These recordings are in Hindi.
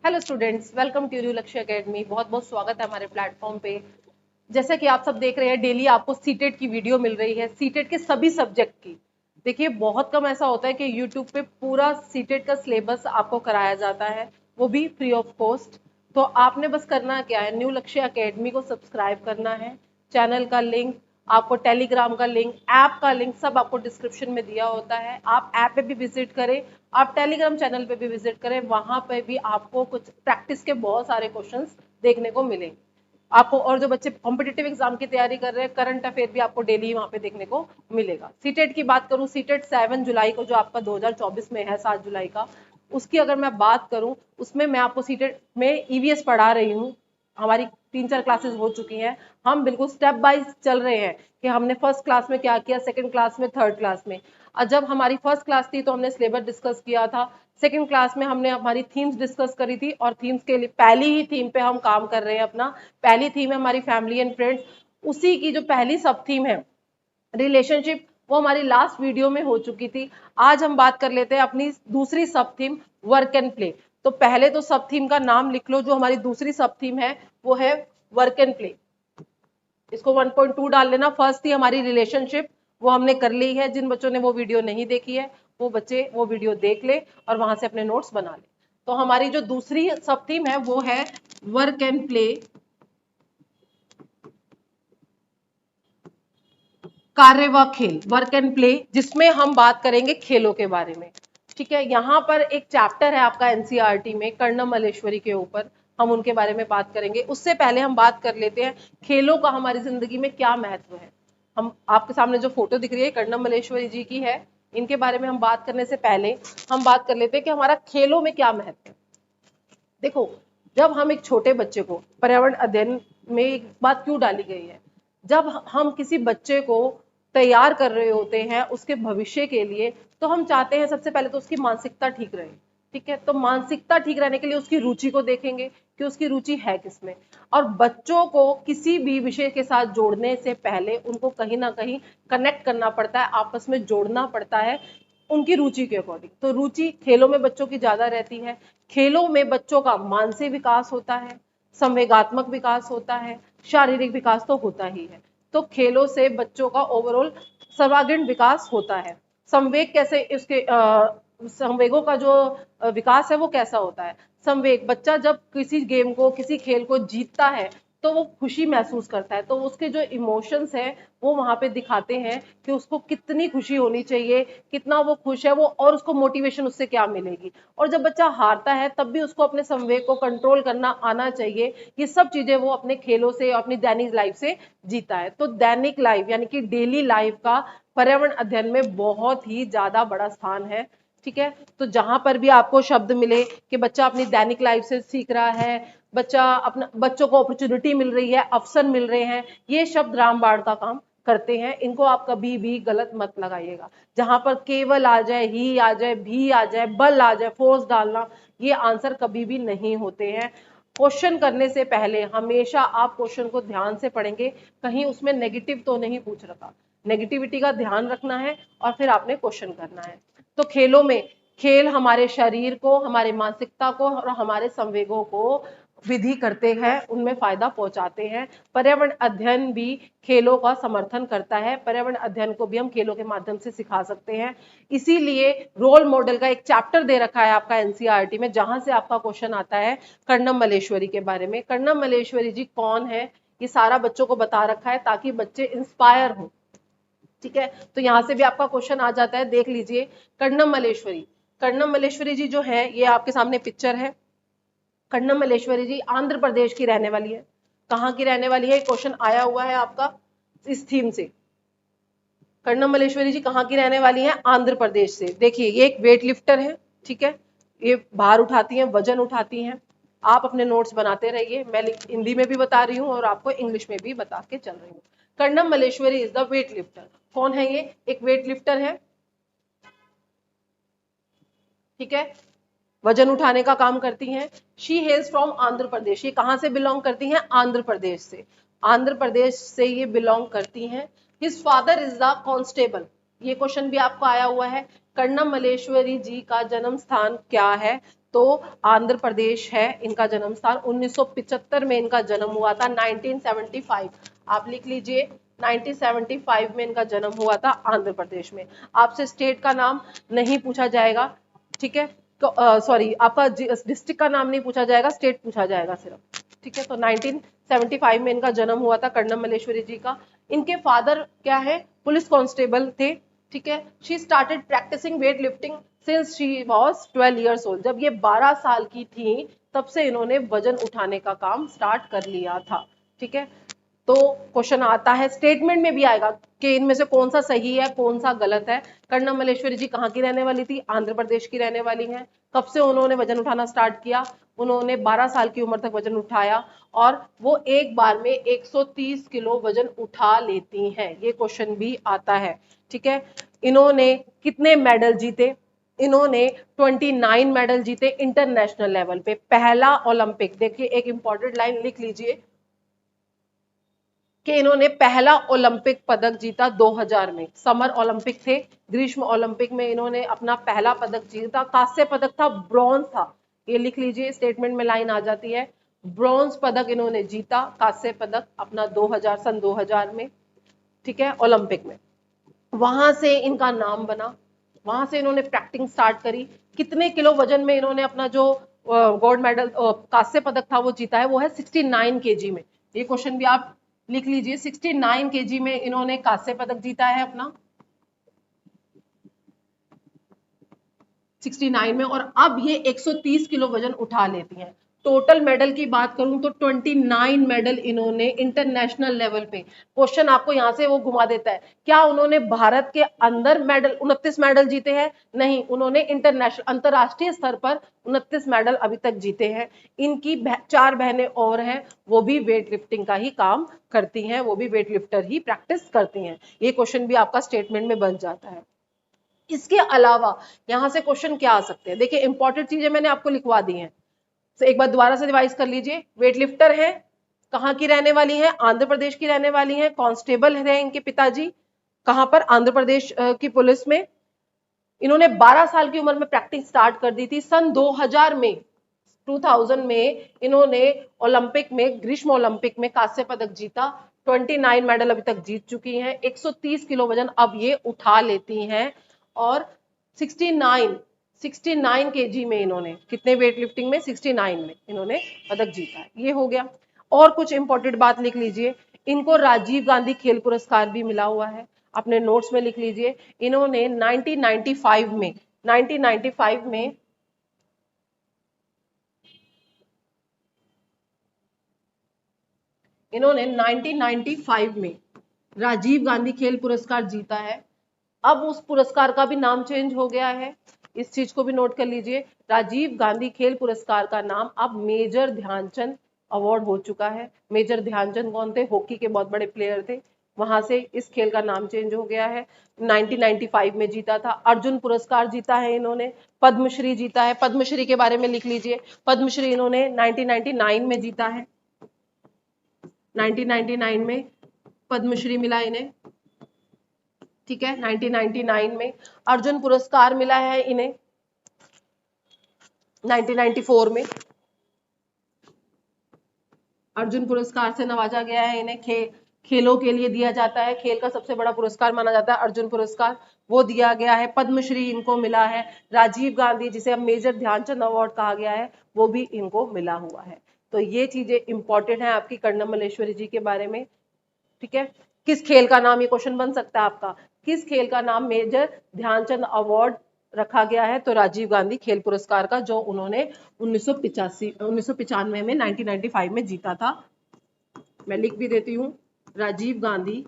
हेलो स्टूडेंट्स, वेलकम टू लक्ष्य एकेडमी। बहुत बहुत स्वागत है हमारे प्लेटफॉर्म पे। जैसा कि आप सब देख रहे हैं, डेली आपको सीटेट की वीडियो मिल रही है, सीटेट के सभी सब्जेक्ट की। देखिए, बहुत कम ऐसा होता है कि यूट्यूब पे पूरा सीटेट का सिलेबस आपको कराया जाता है, वो भी फ्री ऑफ कॉस्ट। तो आपने बस करना क्या है, न्यू लक्ष्य एकेडमी को सब्सक्राइब करना है। चैनल का लिंक, आपको टेलीग्राम का लिंक, ऐप का लिंक सब आपको डिस्क्रिप्शन में दिया होता है। आप ऐप पे भी विजिट करें, आप टेलीग्राम चैनल पे भी विजिट करें, वहां पे भी आपको कुछ प्रैक्टिस के बहुत सारे क्वेश्चंस देखने को मिलेंगे आपको। और जो बच्चे कॉम्पिटिटिव एग्जाम की तैयारी कर रहे हैं, करंट अफेयर भी आपको डेली वहां पे देखने को मिलेगा। सीटेट की बात करूं, सीटेट 7 जुलाई को जो आपका 2024 में है, 7 जुलाई का, उसकी अगर मैं बात करूं, उसमें मैं आपको सीटेट में ईवीएस पढ़ा रही हूँ। हमारी 3-4 क्लासेस हो चुकी हैं। हम बिल्कुल स्टेप बाय चल रहे हैं कि हमने फर्स्ट क्लास में क्या किया, सेकंड क्लास में, थर्ड क्लास में। जब हमारी फर्स्ट क्लास थी तो हमने सिलेबस डिस्कस किया था। सेकंड क्लास में हमने हमारी थीम्स डिस्कस करी थी, और थीम्स के लिए पहली ही थीम पे हम काम कर रहे हैं। अपना पहली थीम है हमारी फैमिली एंड फ्रेंड्स। उसी की जो पहली सब थीम है रिलेशनशिप, वो हमारी लास्ट वीडियो में हो चुकी थी। आज हम बात कर लेते हैं अपनी दूसरी सब थीम, वर्क एंड प्ले। तो पहले तो सब थीम का नाम लिख लो। जो हमारी दूसरी सब थीम है वो है वर्क एंड प्ले। इसको 1.2 डाल लेना। फर्स्ट थी हमारी रिलेशनशिप, वो हमने कर ली है। जिन बच्चों ने वो वीडियो नहीं देखी है, वो बच्चे वो वीडियो देख ले और वहां से अपने नोट्स बना ले। तो हमारी जो दूसरी सब थीम है वो है वर्क एंड प्ले, कार्य व खेल, वर्क एंड प्ले, जिसमें हम बात करेंगे खेलों के बारे में। ठीक है, यहाँ पर एक चैप्टर है आपका एनसीईआरटी में कर्णम मल्लेश्वरी के ऊपर, हम उनके बारे में बात करेंगे। उससे पहले हम बात कर लेते हैं खेलों का हमारी जिंदगी में क्या महत्व है। हम आपके सामने जो फोटो दिख रही है कर्णम मल्लेश्वरी जी की है। इनके बारे में हम बात करने से पहले हम बात कर लेते हैं कि हमारा खेलों में क्या महत्व है। देखो, जब हम एक छोटे बच्चे को, पर्यावरण अध्ययन में एक बात क्यों डाली गई है, जब हम किसी बच्चे को तैयार कर रहे होते हैं उसके भविष्य के लिए, तो हम चाहते हैं सबसे पहले तो उसकी मानसिकता ठीक रहे। ठीक है, तो मानसिकता ठीक रहने के लिए उसकी रुचि को देखेंगे कि उसकी रुचि है किसमें। और बच्चों को किसी भी विषय के साथ जोड़ने से पहले उनको कहीं ना कहीं कनेक्ट करना पड़ता है, आपस में जोड़ना पड़ता है उनकी रुचि के अकॉर्डिंग। तो रुचि खेलों में बच्चों की ज्यादा रहती है। खेलों में बच्चों का मानसिक विकास होता है, संवेगात्मक विकास होता है, शारीरिक विकास तो होता ही है। तो खेलों से बच्चों का ओवरऑल सर्वांगीण विकास होता है। संवेग कैसे, इसके संवेगों का जो विकास है वो कैसा होता है। संवेग, बच्चा जब किसी गेम को, किसी खेल को जीतता है तो वो खुशी महसूस करता है। तो उसके जो इमोशंस है वो वहां पे दिखाते हैं कि उसको कितनी खुशी होनी चाहिए, कितना वो खुश है वो, और उसको मोटिवेशन उससे क्या मिलेगी। और जब बच्चा हारता है तब भी उसको अपने संवेग को कंट्रोल करना आना चाहिए। ये सब चीजें वो अपने खेलों से, अपनी दैनिक लाइफ से जीता है। तो दैनिक लाइफ यानी कि डेली लाइफ का पर्यावरण अध्ययन में बहुत ही ज्यादा बड़ा स्थान है। ठीक है, तो जहां पर भी आपको शब्द मिले कि बच्चा अपनी दैनिक लाइफ से सीख रहा है, बच्चों को अपॉर्चुनिटी मिल रही है, अवसर मिल रहे हैं, ये शब्द रामबाण का काम करते हैं। इनको आप कभी भी गलत मत लगाइएगा। जहां पर केवल आ जाए, ही आ जाए, भी आ जाए, बल आ जाए, फोर्स डालना, ये आंसर कभी भी नहीं होते हैं। क्वेश्चन करने से पहले हमेशा आप क्वेश्चन को ध्यान से पढ़ेंगे, कहीं उसमें नेगेटिव तो नहीं पूछ रखा। नेगेटिविटी का ध्यान रखना है और फिर आपने क्वेश्चन करना है। तो खेलों में, खेल हमारे शरीर को, हमारे मानसिकता को और हमारे संवेगों को विधि करते हैं, उनमें फायदा पहुंचाते हैं। पर्यावरण अध्ययन भी खेलों का समर्थन करता है। पर्यावरण अध्ययन को भी हम खेलों के माध्यम से सिखा सकते हैं। इसीलिए रोल मॉडल का एक चैप्टर दे रखा है आपका एनसीईआरटी में, जहां से आपका क्वेश्चन आता है कर्णम मल्लेश्वरी के बारे में। कर्णम मल्लेश्वरी जी कौन है, ये सारा बच्चों को बता रखा है ताकि बच्चे इंस्पायर हो। ठीक है, तो यहां से भी आपका क्वेश्चन आ जाता है, देख लीजिए। कर्णम मल्लेश्वरी, कर्णम मल्लेश्वरी जी जो है, ये आपके सामने पिक्चर है। कर्णम मल्लेश्वरी जी आंध्र प्रदेश की रहने वाली है। कहां की रहने वाली है, क्वेश्चन आया हुआ है आपका इस थीम से। कर्णम मल्लेश्वरी जी कहां की रहने वाली है, आंध्र प्रदेश से। देखिए, ये एक वेट लिफ्टर है। ठीक है, ये भार उठाती हैं, वजन उठाती हैं। आप अपने नोट्स बनाते रहिए, मैं हिंदी में भी बता रही हूँ और आपको इंग्लिश में भी बता के चल रही हूँ। Karnam Malleswari is the weight lifter. कौन है ये, एक वेट लिफ्टर है। ठीक है, वजन उठाने का काम करती हैं। She हेल्स from Andhra Pradesh. ये कहां से बिलोंग करती हैं, आंध्र प्रदेश से। आंध्र प्रदेश से ये बिलोंग करती हैं। His father is the constable. ये क्वेश्चन भी आपको आया हुआ है। कर्णम मल्लेश्वरी जी का जन्म स्थान क्या है, तो आंध्र प्रदेश है इनका जन्म स्थान। 1975 में इनका जन्म हुआ था। 1975 आप लिख लीजिए, 1975 में इनका जन्म हुआ था आंध्र प्रदेश में। आपसे स्टेट का नाम नहीं पूछा जाएगा, ठीक है, सॉरी आपका डिस्ट्रिक्ट का नाम नहीं पूछा जाएगा, स्टेट पूछा जाएगा सिर्फ, ठीक है। तो 1975 में इनका जन्म हुआ था कर्णम मल्लेश्वरी जी का। इनके फादर क्या है, पुलिस कांस्टेबल थे, ठीक है। She started practising weight lifting since she was 12 years old. जब ये 12 साल की थी तब से इन्होंने वजन उठाने का काम स्टार्ट कर लिया था, ठीक है। तो क्वेश्चन आता है, स्टेटमेंट में भी आएगा कि इनमें से कौन सा सही है कौन सा गलत है। कर्णम मल्लेश्वरी जी कहाँ की रहने वाली थी, आंध्र प्रदेश की रहने वाली हैं। कब से उन्होंने वजन उठाना स्टार्ट किया, उन्होंने 12 साल की उम्र तक वजन उठाया और वो एक बार में 130 किलो वजन उठा लेती हैं। ये क्वेश्चन भी आता है, ठीक है। इन्होंने कितने मेडल जीते, इन्होंने 29 मेडल जीते इंटरनेशनल लेवल पे। पहला ओलंपिक, देखिए एक इंपॉर्टेंट लाइन लिख लीजिए कि इन्होंने पहला ओलंपिक पदक जीता 2000 में। समर ओलंपिक थे, ग्रीष्म ओलंपिक में इन्होंने अपना पहला पदक जीता। कांस्य पदक था, ब्रॉन्ज था, ये लिख लीजिए, स्टेटमेंट में लाइन आ जाती है। ब्रॉन्ज पदक इन्होंने जीता, कांस्य पदक अपना 2000 सन 2000 में, ठीक है, ओलंपिक में। वहां से इनका नाम बना, वहां से इन्होंने प्रैक्टिस स्टार्ट करी। कितने किलो वजन में इन्होंने अपना जो गोल्ड मेडल कांस्य पदक था वो जीता है, वो है 69 केजी में। ये क्वेश्चन भी आप लिख लीजिए, 69 केजी में इन्होंने कांस्य पदक जीता है अपना 69 में, और अब ये 130 किलो वजन उठा लेती हैं। टोटल मेडल की बात करूं तो 29 मेडल इन्होंने इंटरनेशनल लेवल पे। क्वेश्चन आपको यहां से वो घुमा देता है, क्या उन्होंने भारत के अंदर मेडल 29 मेडल जीते हैं, नहीं, उन्होंने इंटरनेशनल अंतरराष्ट्रीय स्तर पर 29 मेडल अभी तक जीते हैं। इनकी 4 बहनें और हैं, वो भी वेट लिफ्टिंग का ही काम करती हैं, वो भी वेट लिफ्टर ही प्रैक्टिस करती हैं। ये क्वेश्चन भी आपका स्टेटमेंट में बन जाता है। इसके अलावा यहां से क्वेश्चन क्या आ सकते हैं, देखिए इंपॉर्टेंट चीजें मैंने आपको लिखवा दी हैं, तो एक बार दोबारा से रिवाइज कर लीजिए। वेट लिफ्टर है, कहां की रहने वाली है, आंध्र प्रदेश की रहने वाली है। कांस्टेबल है इनके पिताजी, कहां पर, आंध्र प्रदेश की पुलिस में। इन्होंने 12 साल की उम्र में प्रैक्टिस स्टार्ट कर दी थी। सन 2000 में 2000 में इन्होंने ओलंपिक में, ग्रीष्म ओलंपिक में कांस्य पदक जीता। 29 मेडल अभी तक जीत चुकी हैं। 130 किलो वजन अब ये उठा लेती हैं और 69 केजी में इन्होंने, कितने वेट लिफ्टिंग में, 69 में इन्होंने पदक जीता है। ये हो गया। और कुछ इंपॉर्टेंट बात लिख लीजिए, इनको राजीव गांधी खेल पुरस्कार भी मिला हुआ है, अपने नोट्स में लिख लीजिए। इन्होंने 1995 में 1995 में इन्होंने 1995 में राजीव गांधी खेल पुरस्कार जीता है। अब उस पुरस्कार का भी नाम चेंज हो गया है, इस चीज को भी नोट कर लीजिए। राजीव गांधी खेल पुरस्कार का नाम अब मेजर ध्यानचंद अवार्ड हो चुका है। मेजर ध्यानचंद कौन थे, हॉकी के बहुत बड़े प्लेयर थे, वहां से इस खेल का नाम चेंज हो गया है। 1995 में जीता था। अर्जुन पुरस्कार जीता है इन्होंने, पद्मश्री जीता है, पद्मश्री के बारे में लिख लीजिए, पद्मश्री इन्होंने 1999 में जीता है। 1999 में पद्मश्री मिला इन्हें, ठीक है। 1999 में अर्जुन पुरस्कार मिला है इन्हें, 1994 में अर्जुन पुरस्कार से नवाजा गया है इन्हें। खेलों के लिए दिया जाता है, खेल का सबसे बड़ा पुरस्कार माना जाता है अर्जुन पुरस्कार, वो दिया गया है। पद्मश्री इनको मिला है। राजीव गांधी, जिसे अब मेजर ध्यानचंद अवार्ड कहा गया है, वो भी इनको मिला हुआ है। तो ये चीजें इंपॉर्टेंट है आपकी कर्णम मल्लेश्वरी जी के बारे में, ठीक है। किस खेल का नाम, ये क्वेश्चन बन सकता है आपका, किस खेल का नाम मेजर ध्यानचंद अवार्ड रखा गया है, तो राजीव गांधी खेल पुरस्कार का, जो उन्होंने 1995 में 1995 में जीता था। मैं लिख भी देती हूं, राजीव गांधी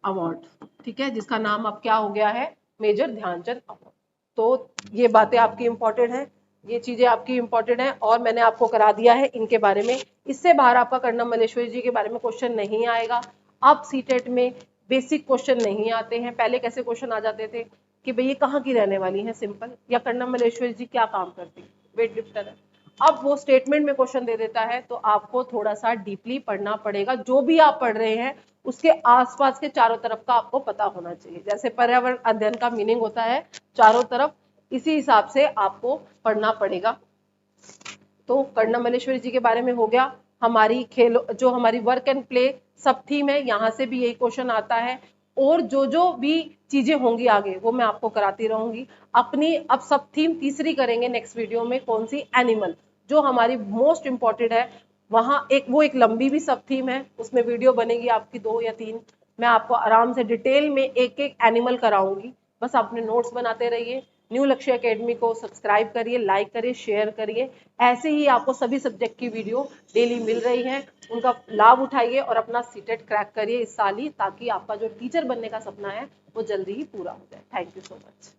अवार्ड, ठीक है, जिसका नाम अब क्या हो गया है, मेजर ध्यानचंद अवार्ड। तो ये बातें आपकी इंपॉर्टेंट है, ये चीजें आपकी इंपॉर्टेंट है, और मैंने आपको करा दिया है इनके बारे में। इससे बाहर आपका कर्णम मल्लेश्वरी जी के बारे में क्वेश्चन नहीं आएगा। अब सीटेट में बेसिक क्वेश्चन नहीं आते हैं। पहले कैसे क्वेश्चन आ जाते थे कि भाई ये कहाँ की रहने वाली है सिंपल, या कर्णम मल्लेश्वरी जी क्या काम करती, वेट लिफ्टर है। अब वो स्टेटमेंट में क्वेश्चन दे देता है, तो आपको थोड़ा सा डीपली पढ़ना पड़ेगा। जो भी आप पढ़ रहे हैं उसके आसपास के चारों तरफ का आपको पता होना चाहिए। जैसे पर्यावरण अध्ययन का मीनिंग होता है चारों तरफ, इसी हिसाब से आपको पढ़ना पड़ेगा। तो कर्णम मल्लेश्वरी जी के बारे में हो गया। हमारी खेल जो हमारी वर्क एंड प्ले सब थीम है, यहाँ से भी यही क्वेश्चन आता है। और जो जो भी चीजें होंगी आगे वो मैं आपको कराती रहूंगी। अपनी अब सब थीम तीसरी करेंगे नेक्स्ट वीडियो में, कौन सी, एनिमल, जो हमारी मोस्ट इंपॉर्टेंट है। वहां एक लंबी भी सब थीम है, उसमें वीडियो बनेगी आपकी 2 या 3। मैं आपको आराम से डिटेल में एक एक एनिमल कराऊंगी। बस अपने नोट्स बनाते रहिए। न्यू लक्ष्य एकेडमी को सब्सक्राइब करिए, लाइक करिए, शेयर करिए। ऐसे ही आपको सभी सब्जेक्ट की वीडियो डेली मिल रही है, उनका लाभ उठाइए और अपना सीटेट क्रैक करिए इस साल ही, ताकि आपका जो टीचर बनने का सपना है वो जल्दी ही पूरा हो जाए। Thank you so much.